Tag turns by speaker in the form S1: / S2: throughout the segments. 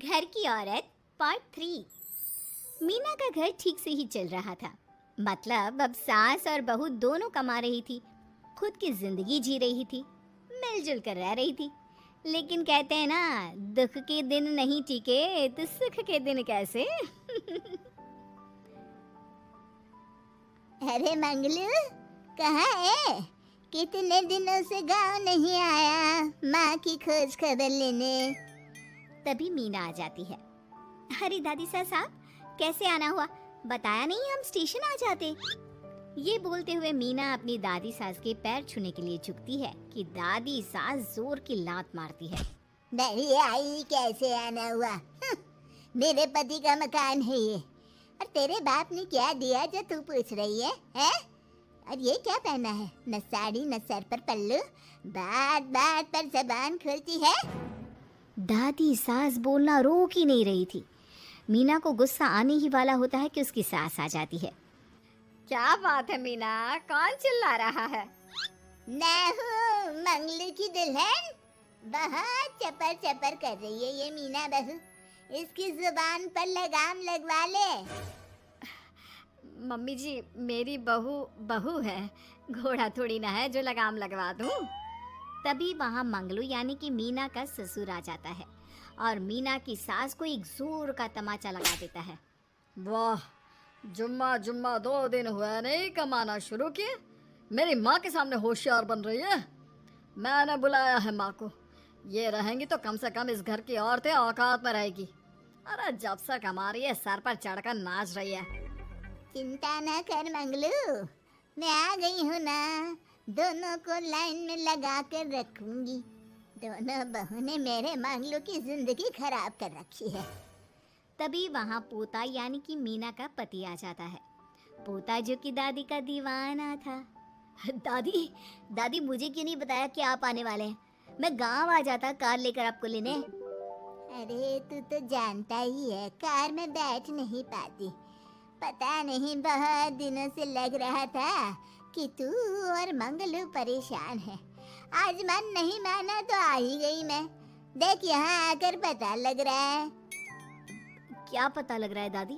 S1: घर की औरत पार्ट 3। मीना का घर ठीक से ही चल रहा था। मतलब अब सास और बहू दोनों कमा रही थी, खुद की जिंदगी जी रही थी, मिलजुल कर रह रही थी। लेकिन कहते हैं ना, दुख के दिन नहीं टीके तो सुख के दिन कैसे।
S2: अरे मंगलू, कहाँ है? कितने दिनों से गांव नहीं आया माँ की खोज खबर लेने।
S1: तभी मीना आ जाती है। अरे दादी साहब, कैसे आना हुआ? बताया नहीं, हम स्टेशन आ जाते। ये बोलते हुए मीना अपनी दादी सास के पैर छूने के लिए झुकती है कि दादी सास जोर की लात मारती है।
S2: नहीं आई, कैसे आना हुआ? मेरे पति का मकान है ये। और तेरे बाप ने क्या दिया जो तू पूछ रही है, हैं? और ये क्या पहना है? न साड़ी न सर पर पल्लू, बात बात पर जबान खोलती है।
S1: दादी सास बोलना रोक ही नहीं रही थी। मीना को गुस्सा आने ही वाला होता है कि उसकी सास आ जाती है। क्या बात है मीना, कौन चिल्ला रहा है?
S2: मैं हूँ मंगलू की दुल्हन। बहुत चपर चपर कर रही है ये मीना बहू। इसकी जुबान पर लगाम लगवा ले।
S1: मम्मी जी, मेरी बहू है, घोड़ा थोड़ी ना है जो लगाम लगवा दूं। तभी वहाँ मंगलू यानी कि मीना का ससुर आ जाता है और मीना की सास को एक जोर का तमाचा लगा देता है।
S3: वाह, जुम्मा जुम्मा 2 दिन हुआ नहीं कमाना शुरू किए, मेरी माँ के सामने होशियार बन रही है। मैंने बुलाया है माँ को, ये रहेंगी तो कम से कम इस घर की औरतें औकात में रहेगी। अरे जब से कमा रही है सर पर चढ़कर नाच रही है।
S2: चिंता न कर मंगलू, मैं आ गई हूँ ना। दोनों को लाइन में लगा कर रखूंगी। दोनों बहू ने मेरे मंगलू की जिंदगी खराब कर रखी है।
S1: तभी वहाँ पोता यानी कि मीना का पति आ जाता है। पोता जो कि दादी का दीवाना था। दादी दादी, मुझे क्यों नहीं बताया कि आप आने वाले हैं? मैं गांव आ जाता कार लेकर आपको लेने।
S2: अरे तू तो जानता ही है, कार में बैठ नहीं पाती। पता नहीं, बहुत दिनों से लग रहा था कि तू और मंगलू परेशान है। आज मन नहीं माना तो आ ही गई मैं। देख, यहाँ आकर पता लग रहा है।
S1: क्या पता लग रहा है दादी?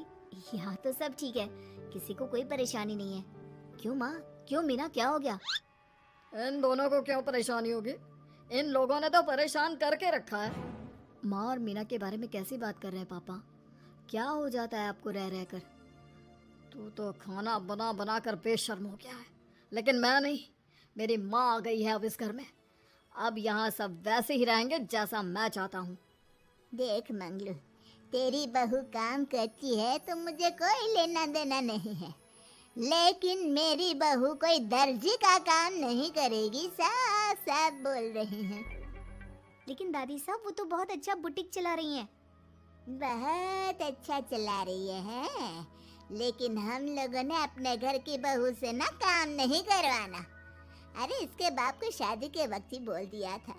S1: यहाँ तो सब ठीक है, किसी को कोई परेशानी नहीं है। क्यों माँ, क्यों मीना, क्या हो गया?
S3: इन दोनों को क्यों परेशानी होगी? इन लोगों ने तो परेशान करके रखा है।
S1: माँ और मीना के बारे में कैसी बात कर रहे हैं पापा? क्या हो जाता है आपको रह रहकर?
S3: तू तो खाना बना बना कर बेशर्म हो गया है, लेकिन मैं नहीं। मेरी माँ आ गई है अब इस घर में। अब यहाँ सब वैसे ही रहेंगे जैसा मैं चाहता हूँ।
S2: देख मंगलू, तेरी बहू काम करती है तो मुझे कोई लेना देना नहीं है, लेकिन मेरी बहू कोई दर्जी का काम नहीं करेगी। साफ साफ बोल रही हैं।
S1: लेकिन दादी साहब, वो तो बहुत अच्छा बुटीक चला रही हैं।
S2: बहुत अच्छा चला रही है, लेकिन हम लोगों ने अपने घर की बहू से ना काम नहीं करवाना। अरे इसके बाप को शादी के वक्त ही बोल दिया था।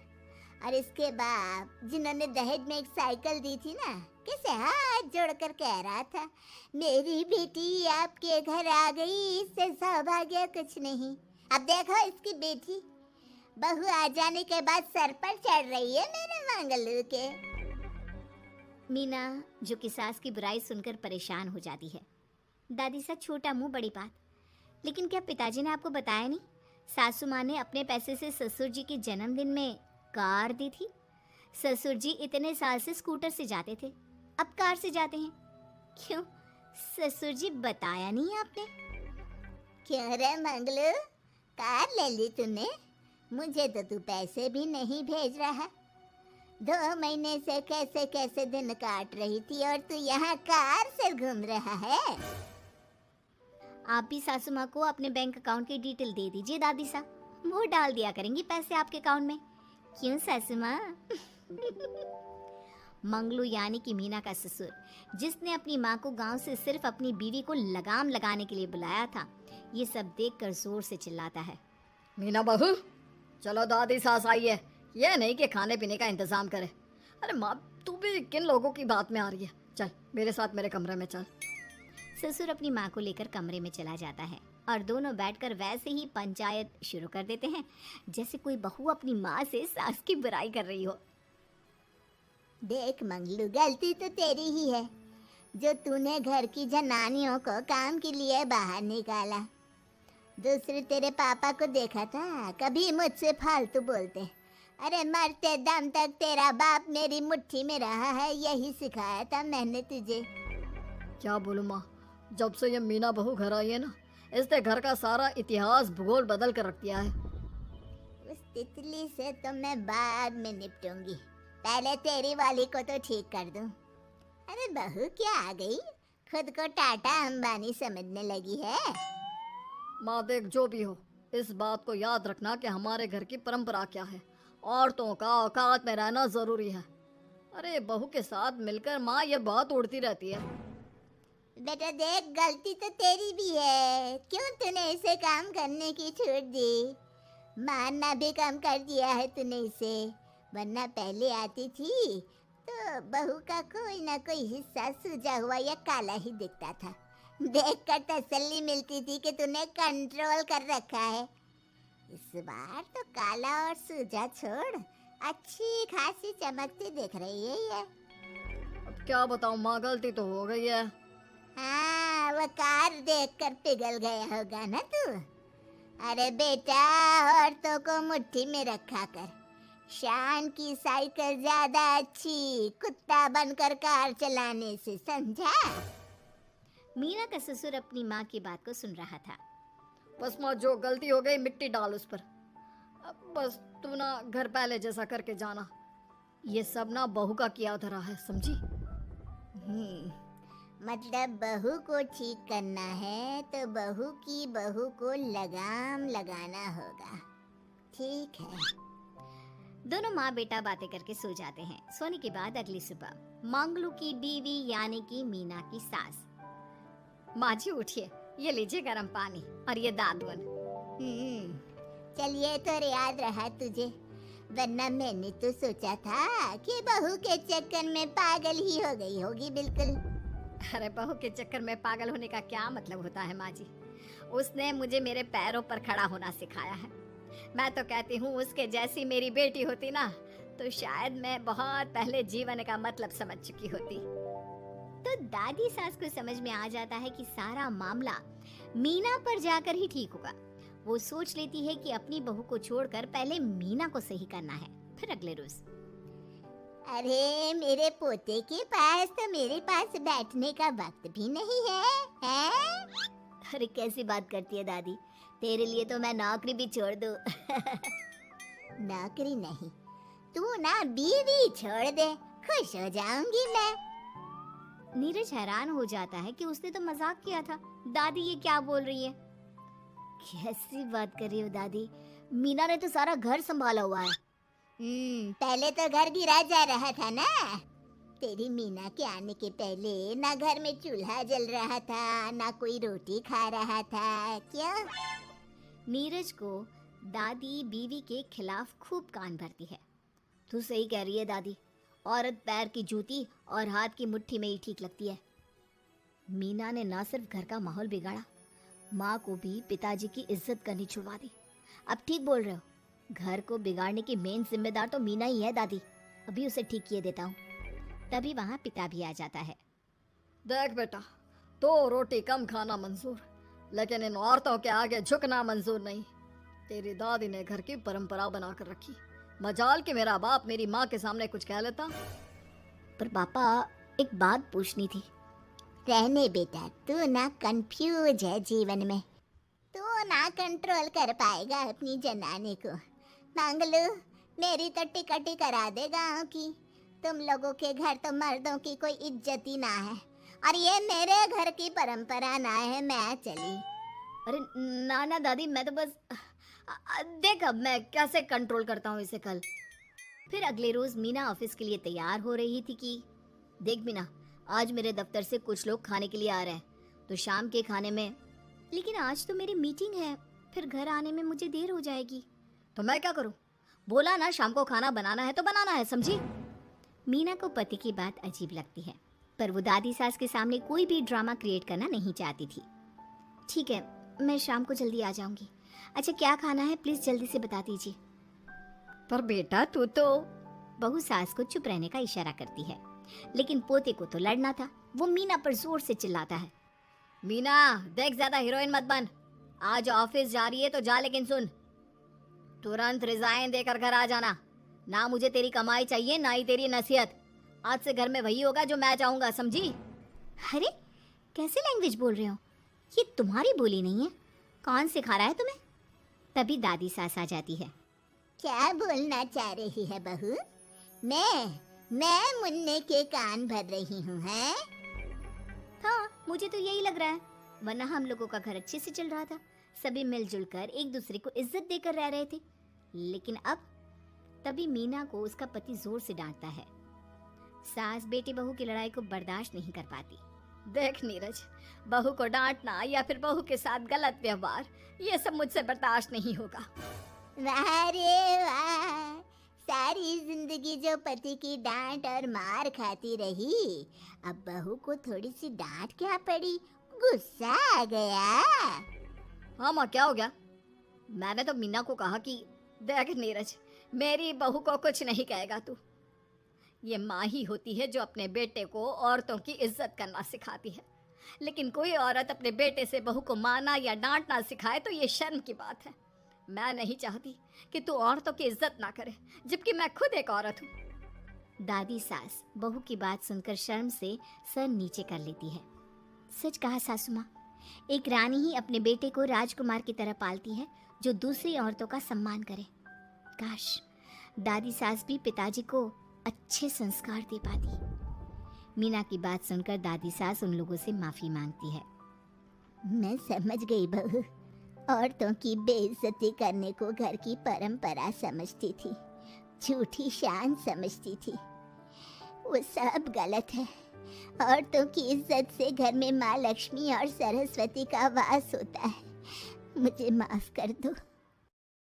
S2: और इसके बाप जिन्होंने दहेज में एक साइकिल दी थी ना, कैसे हाथ जोड़कर कह रहा था, मेरी बेटी आपके घर आ गई, इससे सौभाग्य कुछ नहीं। अब देखो इसकी बेटी, बहू आ जाने के बाद सर पर चढ़ रही है मेरे मंगलू के।
S1: मीना जो कि सास की बुराई सुनकर परेशान हो जाती है। दादी सा, छोटा मुंह बड़ी बात। लेकिन क्या पिताजी ने आपको बताया नहीं? सासू माँ ने अपने पैसे से ससुर जी के जन्मदिन में कार दी थी। ससुर जी इतने साल से स्कूटर से जाते थे, अब कार से जाते हैं। क्यों ससुर जी, बताया नहीं आपने?
S2: क्यों रे मंगलू, कार ले ली तूने? मुझे तो तू पैसे भी नहीं भेज रहा। 2 महीने से कैसे कैसे दिन काट रही थी और तू यहाँ कार से घूम रहा है।
S1: आप भी सासू माँ को अपने बैंक अकाउंट की डिटेल दे दीजिए दादी सा, वो डाल दिया करेंगी पैसे आपके अकाउंट में। क्यों सासू माँ? मंगलू यानी कि मीना का ससुर, जिसने अपनी माँ को गांव से सिर्फ अपनी बीवी को लगाम लगाने के लिए बुलाया था, ये सब देखकर जोर से चिल्लाता है।
S3: मीना बहू, चलो दादी सास आई है, ये नहीं कि खाने पीने का इंतजाम करे। अरे माँ, तू भी किन लोगों की बात में आ रही है? चल मेरे साथ मेरे कमरे में चल।
S1: ससुर अपनी माँ को लेकर कमरे में चला जाता है और दोनों बैठकर वैसे ही पंचायत शुरू कर देते हैं जैसे कोई बहू अपनी माँ से सास की बुराई कर रही हो।
S2: देख मंगलू, गलती तो तेरी ही है जो तूने घर की जनानियों को काम के लिए बाहर निकाला। दूसरे तेरे पापा को देखा था, कभी मुझसे फालतू बोलते। अरे मरते दम तक तेरा बाप मेरी मुट्ठी में रहा है, यही सिखाया था मैंने तुझे।
S3: क्या बोलूं माँ, जब से ये मीना बहू घर आई है ना, इसने घर का सारा इतिहास भूगोल बदल कर रख दिया है।
S2: उस तितली से तो मैं बाद में निपटूंगी, पहले तेरी वाली को तो ठीक कर दूं। अरे बहू क्या आ गई, खुद को टाटा अंबानी समझने लगी है।
S3: माँ देख, जो भी हो, इस बात को याद रखना कि हमारे घर की परंपरा क्या है। औरतों का औकात में रहना जरूरी है। अरे बहू के साथ मिलकर माँ ये बात उड़ती रहती है।
S2: बेटा देख, गलती तो तेरी भी है, क्यों तूने इसे काम करने की छूट दी। मारना भी कम कर दिया है तूने इसे, वरना पहले आती थी तो बहू का कोई ना कोई हिस्सा सूजा हुआ या काला ही दिखता था। देखकर तसल्ली मिलती थी कि तूने कंट्रोल कर रखा है। इस बार तो काला और सूजा छोड़, अच्छी खासी चमकती दिख रही है ये।
S3: अब क्या बताऊँ माँ, गलती तो हो गई है।
S2: हाँ, वो कार देखकर पिघल गया होगा ना तू। अरे बेटा, औरतों को मुट्ठी में रखा कर। शान की साइकिल ज्यादा अच्छी कुत्ता बनकर कार चलाने से, समझा।
S1: मीना का ससुर अपनी माँ की बात को सुन रहा था।
S3: बस माँ, जो गलती हो गई मिट्टी डाल उस पर। अब बस तू ना घर पहले जैसा करके जाना। ये सब ना बहू का किया धरा है, समझी।
S2: मतलब बहू को ठीक करना है तो बहू को लगाम लगाना होगा। ठीक है।
S1: दोनों माँ बेटा बातें करके सो जाते हैं। सोने के बाद अगली सुबह मंगलू की बीवी यानी कि मीना की सास, माँ जी उठिए, ये लीजिए गर्म पानी और ये दादुन।
S2: चलिए तो याद रहा तुझे, वरना मैंने तो सोचा था कि बहू के चक्कर में पागल ही हो गई होगी बिल्कुल।
S1: अरे बहू के चक्कर में पागल होने का क्या मतलब होता है माँ जी। उसने मुझे मेरे पैरों पर खड़ा होना सिखाया है। मैं तो कहती हूँ उसके जैसी मेरी बेटी होती ना तो शायद मैं बहुत पहले जीवन का मतलब समझ चुकी होती। तो दादी सास को समझ में आ जाता है कि सारा मामला मीना पर जाकर ही ठीक होगा। वो सोच लेती है कि अपनी बहू को छोड़कर पहले मीना को सही करना है। फिर अगले रोज,
S2: अरे मेरे पोते के पास तो मेरे पास बैठने का वक्त भी नहीं है?
S1: अरे कैसी बात करती है दादी, तेरे लिए तो मैं नौकरी भी छोड़ दूं।
S2: नौकरी नहीं, तू ना बीवी छोड़ दे, खुश हो जाऊंगी मैं।
S1: नीरज हैरान हो जाता है कि उसने तो मजाक किया था। दादी ये क्या बोल रही है? कैसी बात कर रही हो दादी, मीना ने तो सारा घर संभाला हुआ है।
S2: पहले तो घर गिरा जा रहा था ना। तेरी मीना के आने के पहले ना घर में चूल्हा जल रहा था, ना कोई रोटी खा रहा था। क्या?
S1: नीरज को दादी बीवी के खिलाफ खूब कान भरती है। तू सही कह रही है दादी, औरत पैर की जूती और हाथ की मुट्ठी में ही ठीक लगती है। मीना ने ना सिर्फ घर का माहौल बिगाड़ा, माँ को भी पिताजी की इज्जत करनी छुड़वा दी। अब ठीक बोल रहे हो, घर को बिगाड़ने की मेन जिम्मेदार तो मीना ही है दादी। अभी उसे ठीक किए देता हूँ। तभी वहाँ पिता भी आ जाता है।
S3: देख बेटा, तो रोटी कम खाना मंजूर, लेकिन इन औरतों के आगे झुकना मंजूर नहीं। तेरी दादी ने घर की परंपरा बनाकर रखी। मजाल कि मेरा बाप मेरी माँ के सामने कुछ कह लेता।
S1: पर पापा, एक बात पूछनी थी।
S2: रहने बेटा, तू ना कंफ्यूज है जीवन में, तू ना कंट्रोल कर पाएगा अपनी जनानी को। मंगलू, मेरी तो टिकट ही करा दे गाँव की। तुम लोगों के घर तो मर्दों की कोई इज्जत ही ना है, और ये मेरे घर की परंपरा ना है। मैं चली।
S1: अरे ना ना दादी, मैं तो बस देख अब मैं कैसे कंट्रोल करता हूँ इसे कल। फिर अगले रोज मीना ऑफिस के लिए तैयार हो रही थी कि देख मीना, आज मेरे दफ्तर से कुछ लोग खाने के लिए आ रहे हैं, तो शाम के खाने में। लेकिन आज तो मेरी मीटिंग है, फिर घर आने में मुझे देर हो जाएगी।
S3: तो मैं क्या करूँ?
S1: बोला ना शाम को खाना बनाना है तो बनाना है, समझी। मीना को पति की बात अजीब लगती है, पर वो दादी सास के सामने कोई भी ड्रामा क्रिएट करना नहीं चाहती थी। ठीक है, मैं शाम को जल्दी आ जाऊंगी। अच्छा क्या खाना है प्लीज जल्दी से बता दीजिए।
S3: पर बेटा तू तो
S1: बहू सास को चुप रहने का इशारा करती है, लेकिन पोते को तो लड़ना था। वो मीना पर जोर से चिल्लाता है, मीना देख ज्यादा हीरोइन मत बन, आज ऑफिस जा रही है तो जा, लेकिन सुन तुरंत रिजाइन देकर घर आ जाना। ना मुझे तेरी कमाई चाहिए ना ही तेरी नसीहत। आज से घर में वही होगा जो मैं चाहूंगा, समझी? अरे कैसे लैंग्वेज बोल रहे हो, ये तुम्हारी बोली नहीं है, कौन सिखा रहा है तुम्हें? तभी दादी सास आ जाती है।
S2: क्या बोलना चाह रही है बहू? मैं मुन्ने के कान भर रही हूँ, हैं?
S1: हाँ, मुझे तो यही लग रहा है, वरना हम लोगों का घर अच्छे से चल रहा था, सभी मिलजुल कर एक दूसरे को इज्जत देकर रह रहे थे। लेकिन अब तभी मीना को उसका पति जोर से डांटता है। सास बेटी बहू की लड़ाई को बर्दाश्त नहीं कर पाती। देख नीरज, बहू को डांटना या फिर बहू के साथ गलत व्यवहार, ये सब मुझसे बर्दाश्त नहीं होगा।
S2: वाह रे वाह, सारी जिंदगी जो पति की डांट और मार खाती रही, अब बहू को थोड़ी सी डांट क्या पड़ी, गुस्सा आ गया।
S3: हाँ माँ, क्या हो गया? मैंने तो मीना को कहा कि देख नीरज, मेरी बहू को कुछ नहीं कहेगा तू। ये माँ ही होती है जो अपने बेटे को औरतों की इज्जत करना सिखाती है, लेकिन कोई औरत अपने बेटे से बहू को मारना या डांटना सिखाए तो ये शर्म की बात है। मैं नहीं चाहती कि तू औरतों की इज्जत ना करे, जबकि मैं खुद एक औरत हूँ।
S1: दादी सास बहू की बात सुनकर शर्म से सर नीचे कर लेती है। सच कहा सासू माँ, एक रानी ही अपने बेटे को राजकुमार की तरह पालती है जो दूसरी औरतों का सम्मान करे। काश दादी सास भी पिताजी को अच्छे संस्कार दे पाती। मीना की बात सुनकर दादी सास उन लोगों से माफी मांगती है।
S2: मैं समझ गई बहू, औरतों की बेइज्जती करने को घर की परंपरा समझती थी, झूठी शान समझती थी। वो सब गलत है। औरतों की इज्जत से घर में माँ लक्ष्मी और सरस्वती का वास होता है। मुझे माफ कर दो।